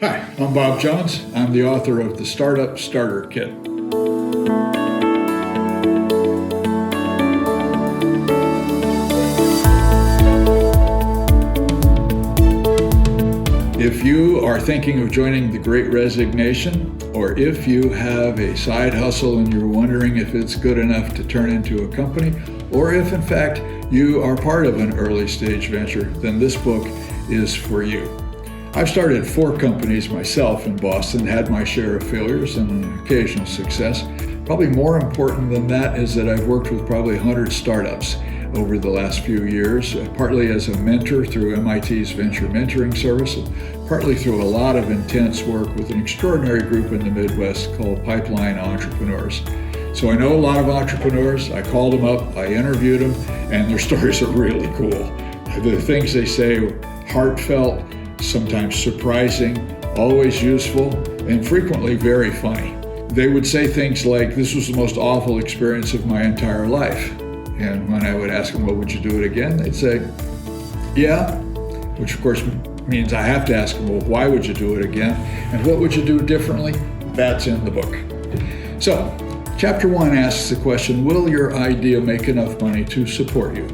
Hi, I'm Bob Jones. I'm the author of the Startup Starter Kit. If you are thinking of joining the Great Resignation, or if you have a side hustle and you're wondering if it's good enough to turn into a company, or if in fact you are part of an early stage venture, then this book is for you. I've started 4 companies myself in Boston, had my share of failures and an occasional success. Probably more important than that is that I've worked with probably 100 startups over the last few years, partly as a mentor through MIT's Venture Mentoring Service, partly through a lot of intense work with an extraordinary group in the Midwest called Pipeline Entrepreneurs. So I know a lot of entrepreneurs. I called them up, I interviewed them, and their stories are really cool. The things they say are heartfelt, sometimes surprising, always useful, and frequently very funny. They would say things like, "This was the most awful experience of my entire life." And when I would ask them, "Well, would you do it again?" They'd say, "Yeah," which of course means I have to ask them, "Well, why would you do it again? And what would you do differently?" That's in the book. So, Chapter 1 asks the question, will your idea make enough money to support you?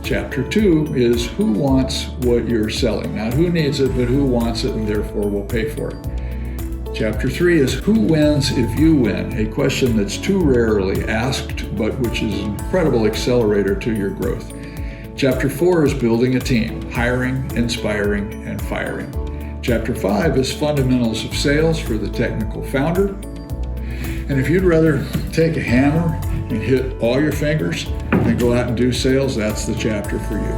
Chapter 2 is who wants what you're selling? Not who needs it, but who wants it and therefore will pay for it. Chapter 3 is who wins if you win? A question that's too rarely asked, but which is an incredible accelerator to your growth. Chapter 4 is building a team, hiring, inspiring, and firing. Chapter 5 is fundamentals of sales for the technical founder. And if you'd rather take a hammer and hit all your fingers and go out and do sales, that's the chapter for you.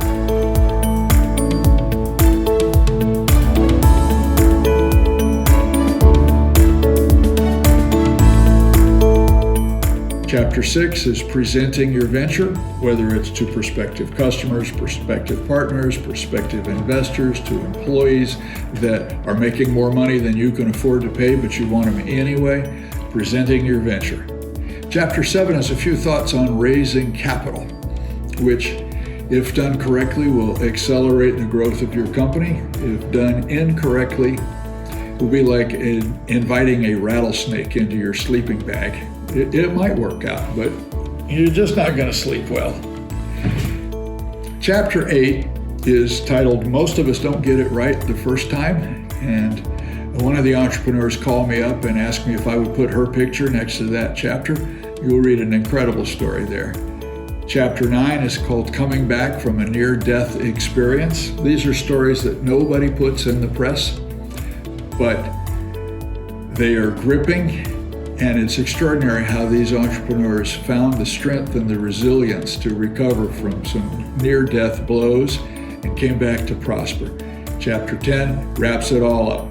Chapter 6 is presenting your venture, whether it's to prospective customers, prospective partners, prospective investors, to employees that are making more money than you can afford to pay, but you want them anyway. Presenting your venture. Chapter 7 is a few thoughts on raising capital, which, if done correctly, will accelerate the growth of your company. If done incorrectly, will be like inviting a rattlesnake into your sleeping bag. It might work out, but you're just not going to sleep well. Chapter 8 is titled, Most of Us Don't Get It Right the First Time, and one of the entrepreneurs called me up and asked me if I would put her picture next to that chapter. You'll read an incredible story there. Chapter 9 is called Coming Back from a Near-Death Experience. These are stories that nobody puts in the press, but they are gripping, and it's extraordinary how these entrepreneurs found the strength and the resilience to recover from some near-death blows and came back to prosper. Chapter 10 wraps it all up.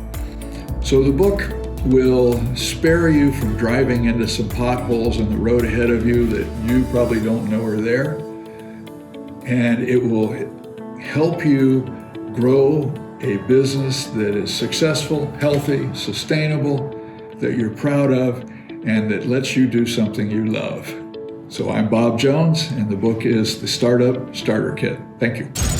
So the book will spare you from driving into some potholes in the road ahead of you that you probably don't know are there. And it will help you grow a business that is successful, healthy, sustainable, that you're proud of, and that lets you do something you love. So I'm Bob Jones, and the book is The Startup Starter Kit. Thank you.